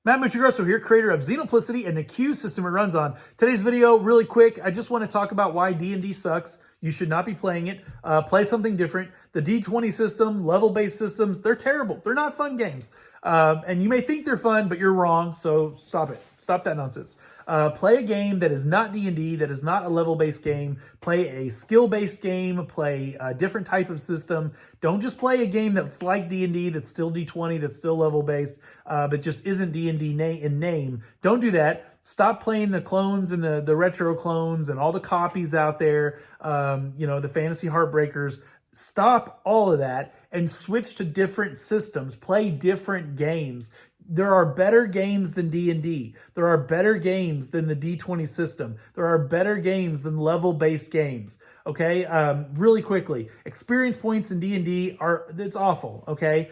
Matt Muchagrosso here, creator of Xenoplicity and the Q system it runs on. Today's video, really quick, I just want to talk about why D&D sucks. You should not be playing it. Play something different. The D20 system, level-based systems, they're terrible. They're not fun games. And you may think they're fun, but you're wrong, so stop it. Stop that nonsense. Play a game that is not D&D, that is not a level-based game. Play a skill-based game. Play a different type of system. Don't just play a game that's like D&D, that's still D20, that's still level-based, but just isn't D&D in name. Don't do that. Stop playing the clones and the retro clones and all the copies out there, the fantasy heartbreakers. Stop all of that and switch to different systems. Play different games. There are better games than D&D. There are better games than the D20 system. There are better games than level-based games. Okay, really quickly, experience points in D&D it's awful. Okay,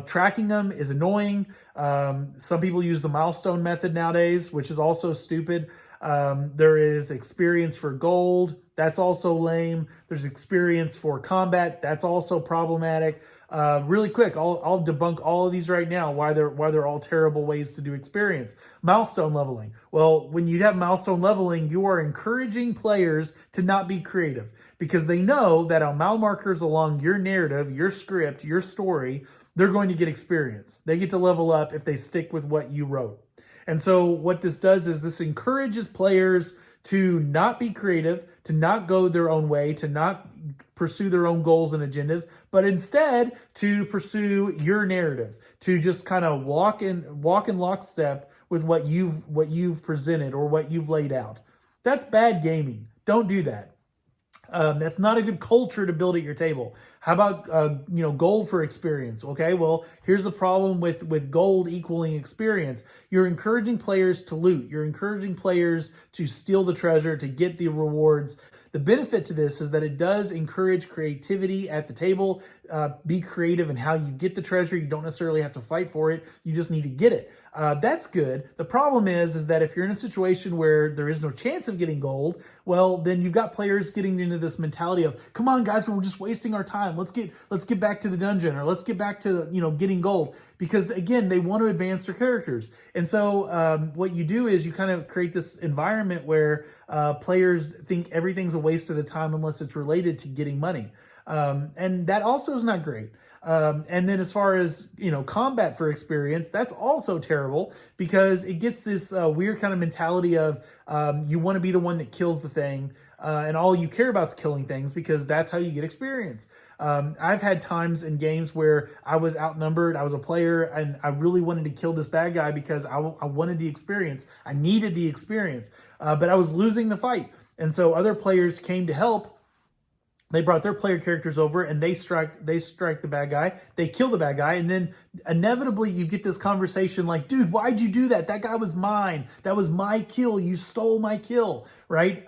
tracking them is annoying. Some people use the milestone method nowadays, which is also stupid. There is experience for gold. That's also lame. There's experience for combat. That's also problematic. Really quick, I'll debunk all of these right now, why they're all terrible ways to do experience. Milestone leveling. Well, when you have milestone leveling, you are encouraging players to not be creative because they know that on mile markers along your narrative, your script, your story, they're going to get experience. They get to level up if they stick with what you wrote. And so what this does is this encourages players to not be creative, to not go their own way, to not pursue their own goals and agendas, but instead to pursue your narrative, to just kind of walk in lockstep with what you've presented or what you've laid out. That's bad gaming. Don't do that. That's not a good culture to build at your table. How about, gold for experience? Okay, well, here's the problem with gold equaling experience. You're encouraging players to loot. You're encouraging players to steal the treasure, to get the rewards. The benefit to this is that it does encourage creativity at the table. Be creative in how you get the treasure. You don't necessarily have to fight for it. You just need to get it. That's good. The problem is that if you're in a situation where there is no chance of getting gold, well, then you've got players getting into this mentality of, come on, guys, we're just wasting our time. Let's get back to the dungeon, or let's get back to, getting gold. Because, again, they want to advance their characters. And so what you do is you kind of create this environment where players think everything's a waste of the time unless it's related to getting money. And that also is not great. And then as far as, combat for experience, that's also terrible because it gets this weird kind of mentality of you want to be the one that kills the thing. And all you care about is killing things because that's how you get experience. I've had times in games where I was outnumbered, I was a player, and I really wanted to kill this bad guy because I wanted the experience. I needed the experience, but I was losing the fight. And so other players came to help. They brought their player characters over and they strike the bad guy. They kill the bad guy. And then inevitably you get this conversation like, dude, why'd you do that? That guy was mine. That was my kill. You stole my kill, right?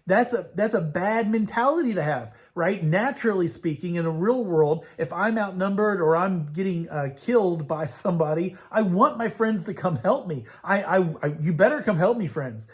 That's a bad mentality to have, right? Naturally speaking, in a real world, if I'm outnumbered or I'm getting killed by somebody, I want my friends to come help me. You better come help me, friends,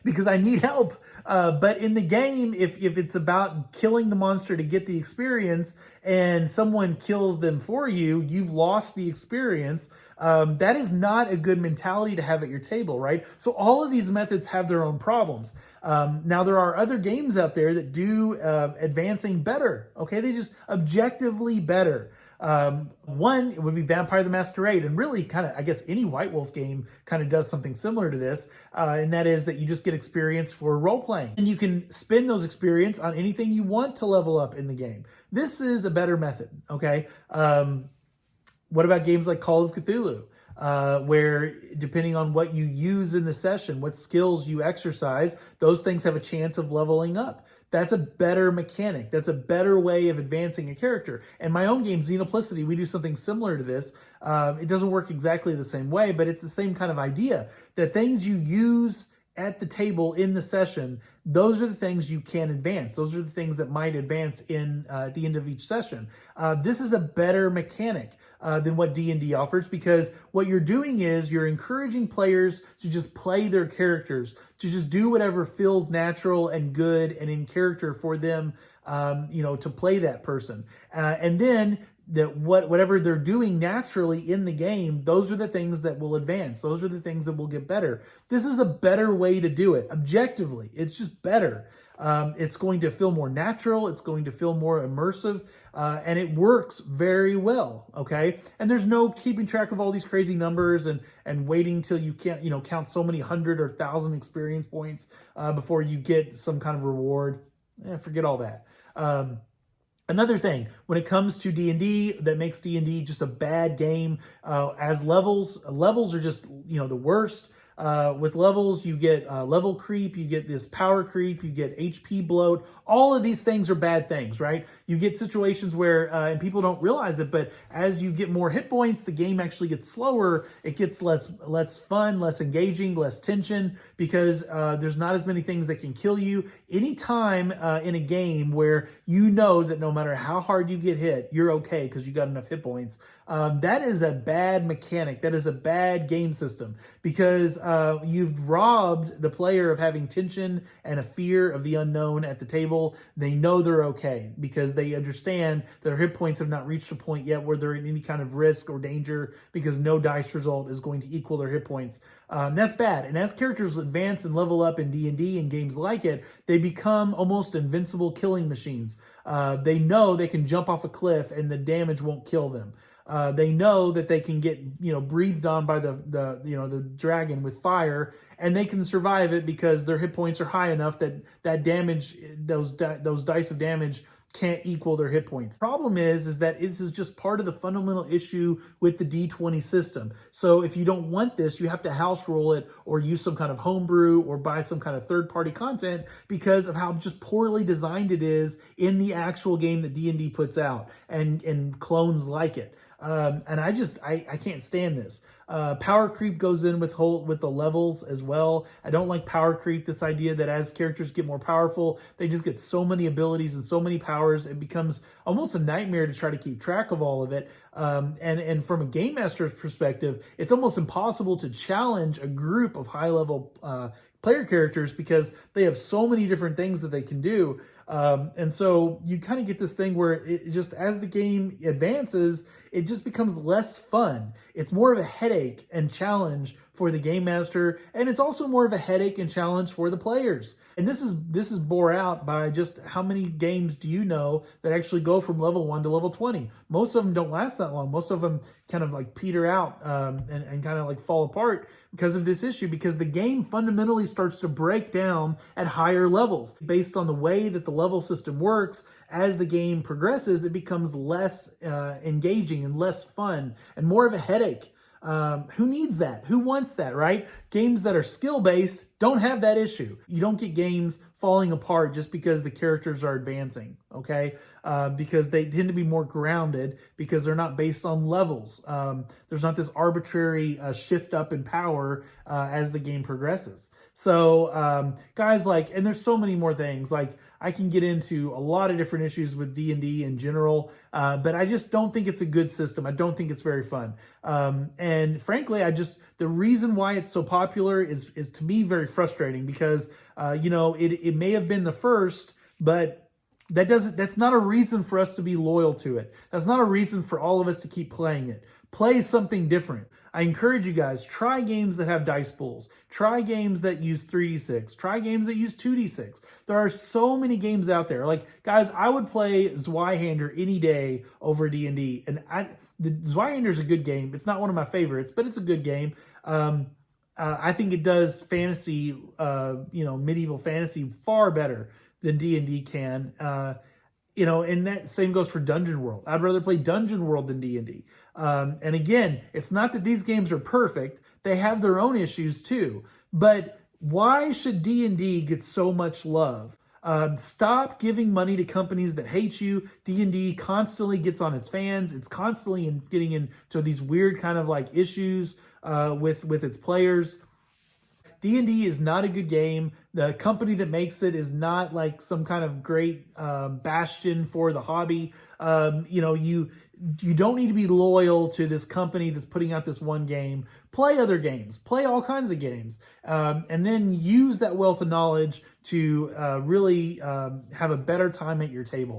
because I need help. But in the game, if it's about killing the monster to get the experience and someone kills them for you, you've lost the experience. That is not a good mentality to have at your table, right? So all of these methods have their own problems. Now, there are other games out there that do advancing better, okay? They just objectively better. One would be Vampire the Masquerade, and really kind of, I guess, any White Wolf game kind of does something similar to this, and that is that you just get experience for role-playing. And you can spend those experience on anything you want to level up in the game. This is a better method, okay? What about games like Call of Cthulhu, where depending on what you use in the session, what skills you exercise, those things have a chance of leveling up. That's a better mechanic. That's a better way of advancing a character. In my own game, Xenoplicity, we do something similar to this. It doesn't work exactly the same way, but it's the same kind of idea. The things you use at the table in the session, those are the things you can advance. Those are the things that might advance at the end of each session. This is a better mechanic than what D&D offers, because what you're doing is you're encouraging players to just play their characters, to just do whatever feels natural and good and in character for them, to play that person. And then whatever they're doing naturally in the game, those are the things that will advance. Those are the things that will get better. This is a better way to do it. Objectively, it's just better. It's going to feel more natural. It's going to feel more immersive, and it works very well. Okay, and there's no keeping track of all these crazy numbers and waiting till you can't count so many 100 or 1,000 experience points before you get some kind of reward. Forget all that. Another thing, when it comes to D&D, that makes D&D just a bad game, as levels are just, the worst. With levels, you get level creep, you get this power creep, you get HP bloat. All of these things are bad things, right? You get situations where, and people don't realize it, but as you get more hit points, the game actually gets slower. It gets less fun, less engaging, less tension, because there's not as many things that can kill you. Anytime in a game where you know that no matter how hard you get hit, you're okay because you got enough hit points, that is a bad mechanic. That is a bad game system, because you've robbed the player of having tension and a fear of the unknown at the table. They know they're okay because they understand their hit points have not reached a point yet where they're in any kind of risk or danger, because no dice result is going to equal their hit points. That's bad. And as characters advance and level up in D&D and games like it, they become almost invincible killing machines. They know they can jump off a cliff and the damage won't kill them. They know that they can get, breathed on by the dragon with fire, and they can survive it because their hit points are high enough that damage, those dice of damage, can't equal their hit points. Problem is that this is just part of the fundamental issue with the D20 system. So if you don't want this, you have to house roll it or use some kind of homebrew or buy some kind of third-party content because of how just poorly designed it is in the actual game that D&D puts out and clones like it. And I can't stand this. Power creep goes in with the levels as well. I don't like power creep, this idea that as characters get more powerful, they just get so many abilities and so many powers. It becomes almost a nightmare to try to keep track of all of it. And from a game master's perspective, it's almost impossible to challenge a group of high-level player characters because they have so many different things that they can do. And so you kind of get this thing where it just, as the game advances, it just becomes less fun. It's more of a headache and challenge for the game master, and it's also more of a headache and challenge for the players. And this is bore out by just how many games do you know that actually go from level 1 to level 20? Most of them don't last that long. Most of them kind of like peter out and kind of like fall apart because of this issue, because the game fundamentally starts to break down at higher levels. Based on the way that the level system works, as the game progresses, it becomes less engaging and less fun and more of a headache. Who needs that? Who wants that, right? Games that are skill-based don't have that issue. You don't get games falling apart just because the characters are advancing, okay? Because they tend to be more grounded because they're not based on levels. There's not this arbitrary shift up in power as the game progresses. So guys, and there's so many more things. I can get into a lot of different issues with D&D in general, but I just don't think it's a good system. I don't think it's very fun. And frankly, the reason why it's so popular is to me very frustrating because, it may have been the first, but that's not a reason for us to be loyal to it. That's not a reason for all of us to keep playing it. Play something different. I encourage you guys, try games that have dice pools. Try games that use 3d6. Try games that use 2d6. There are so many games out there. Guys, I would play Zweihander any day over D&D. And the Zweihander is a good game. It's not one of my favorites, but it's a good game. I think it does fantasy, medieval fantasy far better than D&D can. And that same goes for Dungeon World. I'd rather play Dungeon World than D&D. And again, it's not that these games are perfect. They have their own issues too. But why should D&D get so much love? Stop giving money to companies that hate you. D&D constantly gets on its fans. It's constantly getting into these weird kind of issues with its players. D&D is not a good game. The company that makes it is not some kind of great bastion for the hobby. You don't need to be loyal to this company that's putting out this one game. Play other games. Play all kinds of games. And then use that wealth of knowledge to really have a better time at your table.